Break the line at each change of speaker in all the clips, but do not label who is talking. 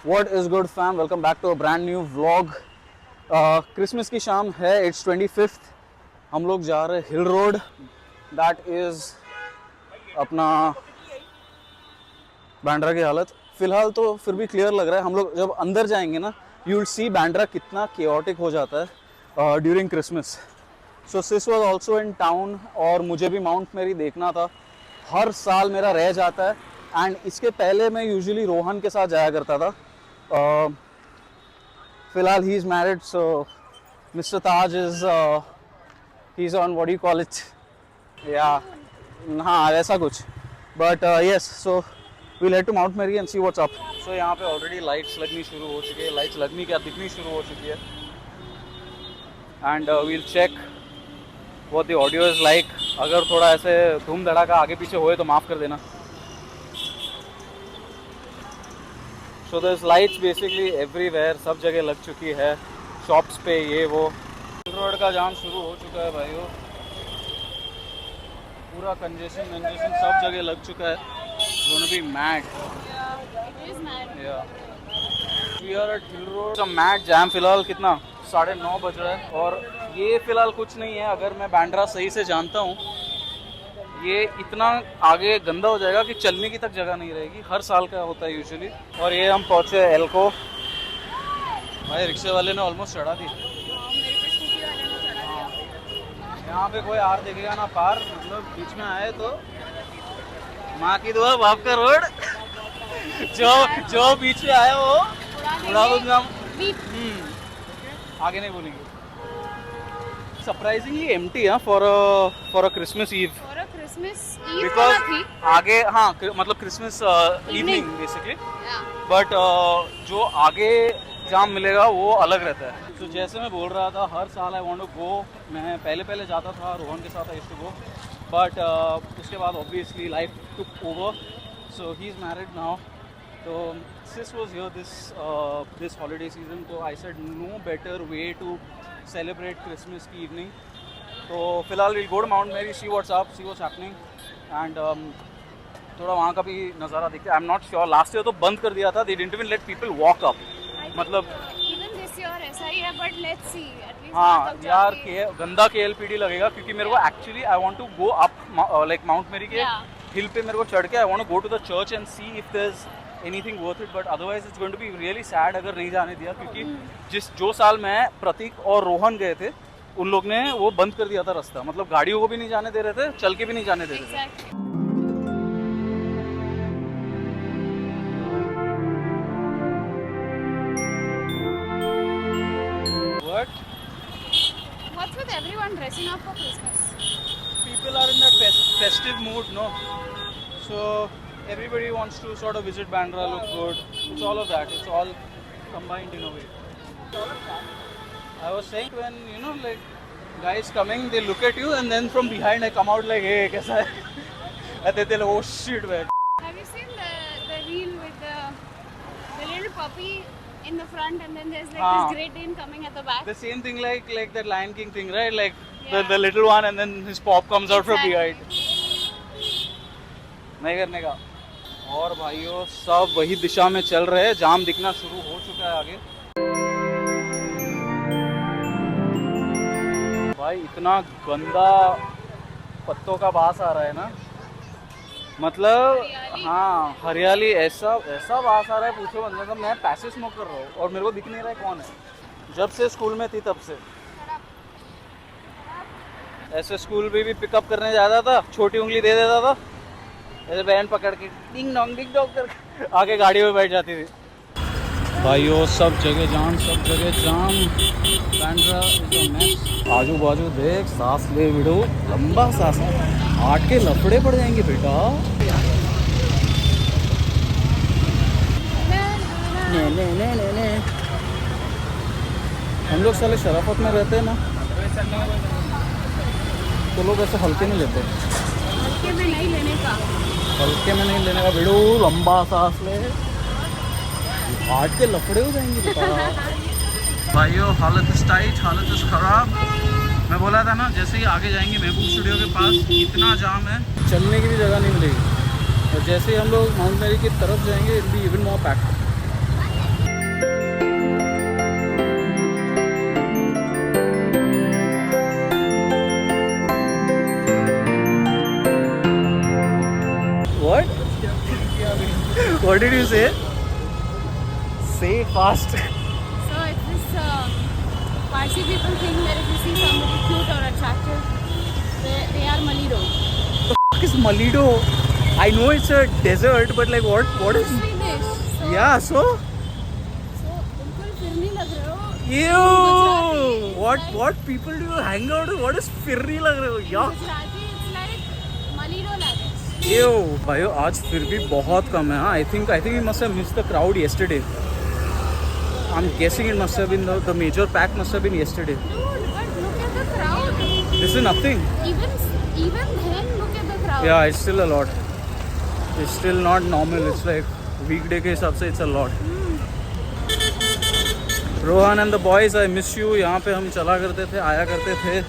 What is good fam? Welcome back to a brand new vlog. Christmas की शाम है, it's 25th. हम लोग जा रहे हैं हिल रोड. दैट इज़ अपना बांद्रा की हालत फ़िलहाल तो फिर भी क्लियर लग रहा है. हम लोग जब अंदर जाएंगे ना, यू विल सी बांद्रा कितना केओटिक हो जाता है during Christmas. So sis was also in town और मुझे भी माउंट मैरी देखना था. हर साल मेरा रह जाता है. एंड इसके पहले मैं यूजुअली रोहन के साथ जाया करता था. फिलहाल ही is married, so mister Taj is he is on what you call it, या हाँ ऐसा कुछ. But yes, so we'll head to Mount Mary and see what's up. So यहाँ पे ऑलरेडी लाइट्स लगनी शुरू हो चुकी है. लाइट्स लगनी क्या, दिखनी शुरू हो चुकी है. And we'll check what the audio is like. अगर थोड़ा ऐसे धूम धड़ाका आगे पीछे होए तो माफ़ कर देना. So this lights basically everywhere, सब जगह लग चुकी है. शॉप्स पे ये वो. रोड का जाम शुरू हो चुका है भाइयों. पूरा कंजेशन सब जगह लग चुका है. Gonna be mad. We are at Hill Road. का मैड जैम. फिलहाल कितना 9:30 बज रहा है और ये फिलहाल कुछ नहीं है. अगर मैं बांद्रा सही से जानता हूँ, ये इतना आगे गंदा हो जाएगा कि चलने की तक जगह नहीं रहेगी. हर साल का होता है यूजुअली. और ये हम पहुँचे एल्को. भाई रिक्शे वाले ने ऑलमोस्ट चढ़ा दी. यहाँ पे कोई आर देखेगा ना पार, मतलब बीच में आए तो माँ की दुआ बाप का रोड. जो बीच में आया वो उड़ा दूंगा. आगे नहीं बोलेंगे. सरप्राइजिंगली एम्प्टी है for a Christmas Eve. Because आगे हाँ मतलब क्रिसमस इवनिंग बेसिकली. बट जो आगे जाम मिलेगा वो अलग रहता है. तो जैसे मैं बोल रहा था, हर साल आई वांट टू गो. मैं पहले जाता था रोहन के साथ, I used to go. But उसके बाद obviously life took over. So he is married now. तो sis was here this holiday season. तो I said no better way to celebrate Christmas की इवनिंग. तो फिलहाल will go to Mount Mary, see what's up, see what's happening. And थोड़ा वहाँ का भी नज़ारा देखते. I am not sure, last year तो बंद कर दिया था. They didn't even let people walk up. मतलब
ऐसा ही है, बट लेट्स सी.
हाँ यार गंदा KLPD लगेगा. क्योंकि मेरे को actually I want to go up like Mount Mary के हिल पे मेरे को चढ़ के I want to go to the church and see if there is anything worth it. But otherwise it's going to be really sad अगर नहीं जाने दिया. क्योंकि जो साल मैं, प्रतीक और रोहन गए थे, उन लोग ने वो बंद कर दिया था रास्ता. मतलब गाड़ियों को भी नहीं जाने दे रहे थे, चल के भी नहीं जाने दे रहे थे.
What's with everyone dressing up for Christmas?
People are in that festive mood, no? So everybody wants to sort of visit Bandra, look good. It's all of that. It's all combined in a way. I was saying when like guys coming, they look at you and then from behind I come out like, hey, kaisa hai? And then they're like, oh shit, man.
Have you seen the reel with the little puppy in the front and then there's like this Great Dane coming at the back?
The same thing like that Lion King thing, right? Like the little one and then his pop comes out from behind. नहीं करने का. और भाइयों सब वही दिशा में चल रहे हैं. जाम दिखना शुरू हो चुका है आगे. भाई इतना गंदा पत्तों का बास आ रहा है ना. मतलब हाँ हरियाली ऐसा बास आ रहा है, पूछो मत. मतलब मैं पैसे स्मोक कर रहा हूँ और मेरे को दिख नहीं रहा है कौन है. जब से स्कूल में थी तब से ऐसे स्कूल में भी पिकअप करने जाता था, छोटी उंगली दे देता था ऐसे बैंड पकड़ के डिंग डोंग करके आगे गाड़ी में बैठ जाती थी. भाइयों सब जगह जाम. Bandra is a mess. आजू बाजू देख, सांस ले विडो, लंबा सांस. 8 के लफड़े पड़ जाएंगे बेटा. ने हम लोग साले शराफत में रहते हैं ना, तो लोग ऐसे हल्के नहीं लेते.
हल्के में नहीं लेने का
वीडियो. लंबा सांस ले, 8 के लफड़े हो जाएंगे बेटा. भाइयों हालत इस टाइट, हालत इस खराब. मैं बोला था ना, जैसे ही आगे जाएंगे महबूब स्टूडियो के पास इतना जाम है, चलने की भी जगह नहीं मिलेगी. और जैसे ही हम लोग माउंट मैरी की तरफ जाएंगे, it be even more packed. What did you say? Say it fast.
So if this Parsi people think that if you see somebody cute or attractive, they are Malido.
What is Malido? I know it's a desert, but like what is?
Swedish. So,
Yeah, so?
So बिल्कुल फिरनी लग रहे हो.
Ew!
Gujarati
What people do you hang out with? What is phirni लग रहे हो? Yeah.
Gujarati, it's like Malido luggage.
Ew! भाइयों आज फिर भी बहुत कम है. I think we must have missed the crowd yesterday. I'm guessing it must have been the major pack must have been yesterday.
Dude, but look at the crowd.
This is nothing.
Even then, look at the crowd.
Yeah, it's still a lot. It's still not normal. It's like weekday के हिसाब से it's a lot. Rohan and the boys, I miss you. यहाँ पे हम चला करते थे, आया करते थे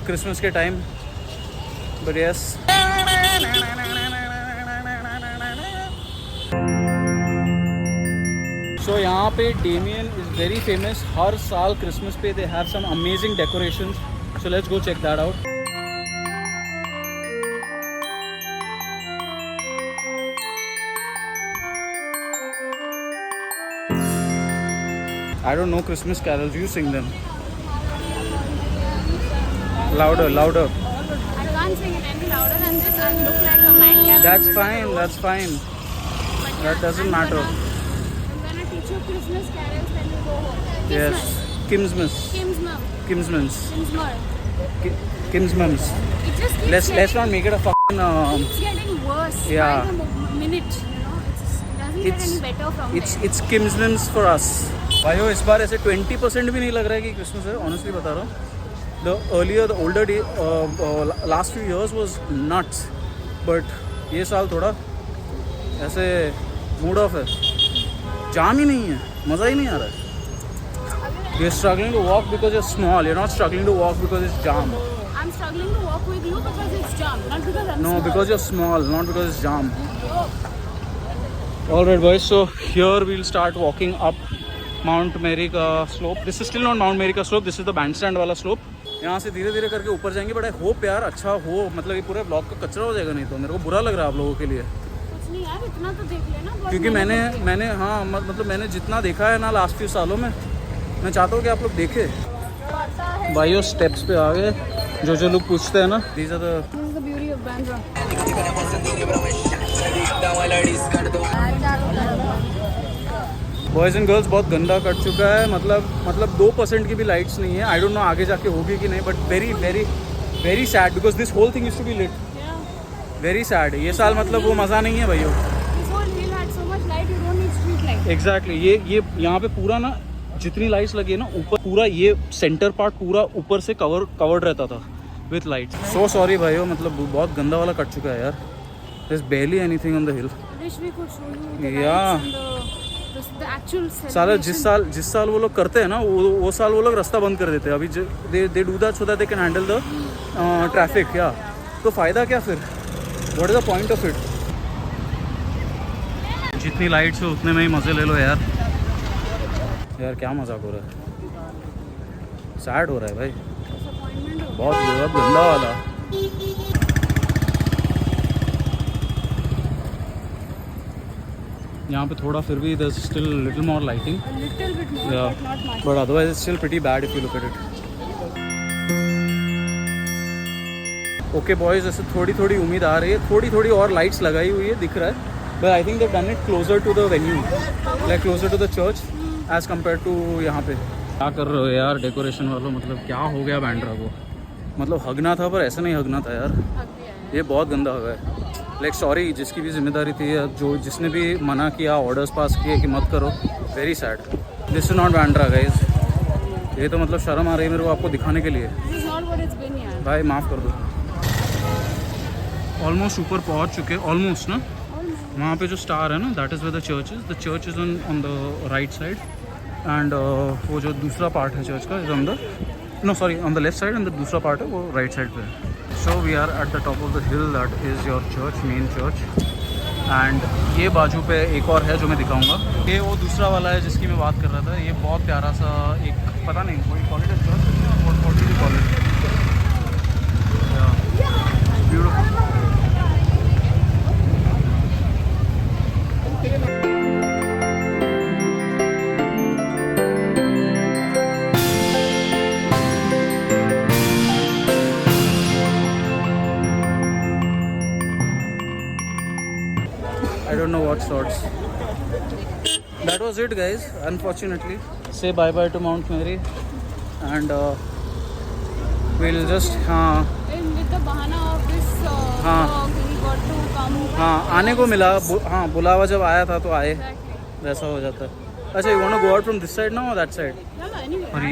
क्रिसमस के टाइम. But yes. So यहाँ पे Damien is very famous. हर साल क्रिसमस पे they have some amazing decorations. So let's go check that out. I don't know Christmas carols. You sing them. Louder.
I can't sing it any louder than this. I look like a madcap.
That's fine.
But
That doesn't matter.
I'm gonna teach you Christmas carols when you go home.
Yes. Kimsmas.
Kingsmans. It just keeps
Let's not make it a fucking.
keeps getting worse
Yeah.
by the minute. You know, it doesn't get any better from
It's Kimsmans for us. भाइयों इस बार ऐसे 20% भी नहीं लग रहा है कि Christmas है. Honestly बता रहा हूँ. The older day, last few years was nuts. But ये साल थोड़ा ऐसे मूड ऑफ है. जाम ही नहीं है. मज़ा ही नहीं आ रहा है. You're struggling to walk because you're small. You're not struggling to walk because it's jam.
I'm struggling to walk with you because it's jam, not because I'm
No,
small.
because you're small, not because it's jam. Alright boys, so here we'll start walking up Mount America slope. This is still not Mount America slope, this is the bandstand वाला slope. यहाँ से धीरे धीरे करके ऊपर जाएंगे. But I hope यार अच्छा हो, मतलब ये पूरे ब्लॉग का कचरा हो जाएगा नहीं तो. मेरे को बुरा लग रहा है आप लोगों के लिए.
कुछ नहीं यार, इतना तो देख लेना.
क्योंकि मैंने हाँ मतलब मैंने जितना देखा है ना लास्ट फ्यू सालों में, मैं चाहता हूँ कि आप लोग देखें. भाइयों स्टेप्स पे आ गए. जो लोग पूछते हैं ना, these are the
beauty of Bandra.
Boys and girls बहुत गंदा कट चुका है. मतलब 2% की भी लाइट्स नहीं है. आई डोंट नो आगे जाके होगी कि नहीं. But very very very sad because this whole thing is to be lit. Very sad. ये साल मतलब वो मज़ा नहीं है भाइयों. एग्जैक्टली. ये यहाँ पे पूरा ना जितनी लाइट्स लगी है ना ऊपर, पूरा ये सेंटर पार्ट पूरा ऊपर से कवर्ड रहता था विथ लाइट. सो सॉरी भाइयों, मतलब बहुत गंदा वाला कट चुका है यार. There is barely anything on the hill. साला जिस साल वो लोग करते हैं ना वो साल वो लोग रास्ता बंद कर देते हैं. अभी they do that so that they can handle the traffic. या तो फ़ायदा क्या फिर? What is the point of it? जितनी लाइट्स हो उतने में ही मज़े ले लो यार. यार क्या मजाक हो रहा है. सैड हो रहा है भाई. बहुत गंदा वाला. यहाँ पे थोड़ा फिर भी there's still little more lighting.
A little bit more,
Yeah.
but not much.
But otherwise it's still pretty bad if you look at it. Okay boys, ऐसे थोड़ी उम्मीद आ रही है. थोड़ी और लाइट्स लगाई हुई है, दिख रहा है. But I think they've done it closer to the venue, like closer to the church as compared to यहाँ पे. क्या कर रहे हो यार डेकोरेशन वालों? मतलब क्या हो गया बैंड्रा को? मतलब हगना था पर ऐसा नहीं हगना था यार. ये बहुत गंदा हो गया. लाइक सॉरी जिसकी भी जिम्मेदारी थी, जिसने भी मना किया, ऑर्डर्स पास किए कि मत करो. Very sad. This is not Bandra guys. ये तो मतलब शर्म आ रही है मेरे को आपको दिखाने के लिए. भाई माफ़ कर दो. ऑलमोस्ट ऊपर पहुंच चुके. ऑलमोस्ट ना वहाँ पे जो स्टार है ना, that is where the church is. The church is on the right side and वो जो दूसरा पार्ट है चर्च का is on the on the left side and the दूसरा पार्ट है वो राइट साइड पे है. So we are at the top of the hill. That is your church, main church. And ये बाजू पे एक और है जो मैं दिखाऊंगा. ये वो दूसरा वाला है जिसकी मैं बात कर रहा था. ये बहुत प्यारा सा एक, पता नहीं कोई कॉलेज है church, what do you call it? Beautiful. know what sorts. That was it, guys. Unfortunately, say bye bye to Mount Mary, and we'll just
With the bahana of this vlog, we got to come.
आने को मिला. बुलावा जब आया था तो आए.
Exactly.
वैसा हो जाता है. अच्छा, you want to go out from this side now or that side?
Yeah, anyway.
और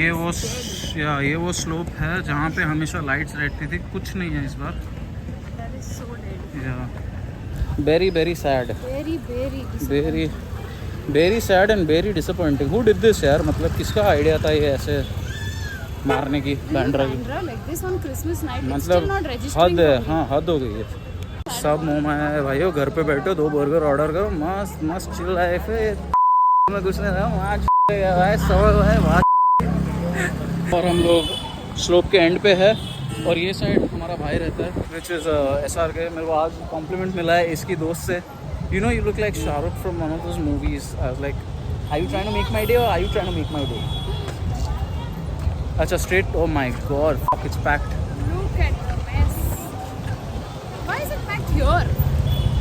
ये वो स्लोप है जहाँ पे हमेशा लाइट्स रहती थी. कुछ नहीं है इस बार.
That is so dead.
Yeah. Very sad. Very sad and very disappointing. Who did this यार? मतलब किसका आइडिया था ये ऐसे मारने की बैंड्रा की?
Like this on Christmas night. It's
मतलब
still not registering.
हद है. हाँ, हद हो गई है. सब मुँह में है भाइयों. घर पे बैठो, 2 बर्गर ऑर्डर करो, मस्त मस्त चिल लाइफ है. में कुछ नहीं है. और हम लोग स्लोप के एंड पे है और ये साइड हमारा भाई रहता है, विच इज़ SRK. मेरे को आज कॉम्प्लीमेंट मिला है इसकी दोस्त से. You know, you look like Shahrukh from one of those movies. I was like, are you trying to make my day or are you trying to make my day? अच्छा, straight. Oh my god, fuck, it's packed.
Look at the mess. Why is it packed here?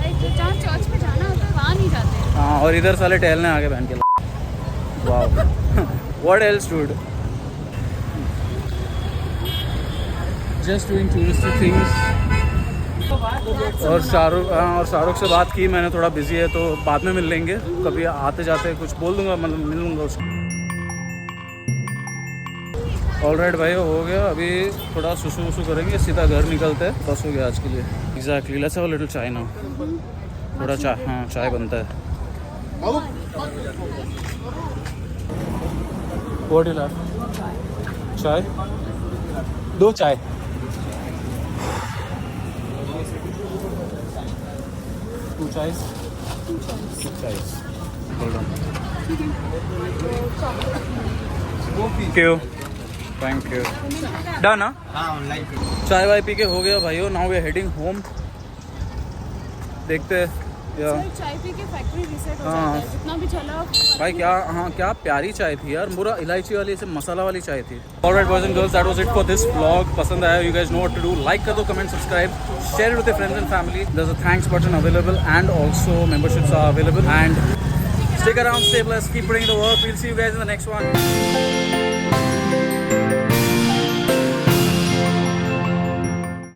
Like जहाँ church में जाना होता है वहाँ नहीं जाते.
हाँ, और इधर साले टहलने आगे बहन के. Wow. What else, dude? Just doing touristy things. और शाहरुख से बात की मैंने. थोड़ा बिजी है तो बाद में मिल लेंगे. कभी आते जाते कुछ बोल दूंगा, मतलब मिल लूँगा उसको. ऑलराइट भाई, हो गया. अभी थोड़ा सुसु वसु करेंगे, सीधा घर निकलते हैं. बस हो गया आज के लिए. Exactly. Let's have a little चाय नाउ. थोड़ा चाय. हाँ, चाय बनता है. What do you like? चाय. 2 चाय. Two chais. Hold on. Thank you. Done, huh?
हाँ, ऑनलाइन.
चाय वाय पी के हो गया भाइयों. Now we are heading home. देखते हैं.
चाय पी के फैक्ट्री रीसेट हो जाता है. जितना भी चला
भाई क्या प्यारी चाय थी यार. पूरा इलायची वाली से मसाला वाली चाय थी. Alright boys and girls, that was it for this vlog. पसंद आया? You guys know what to do. Like कर दो, comment, subscribe, share it with your friends and family. There is a thanks button available and also memberships are available. And stick around, stay blessed, keep putting in the work. We'll see you guys in the next one.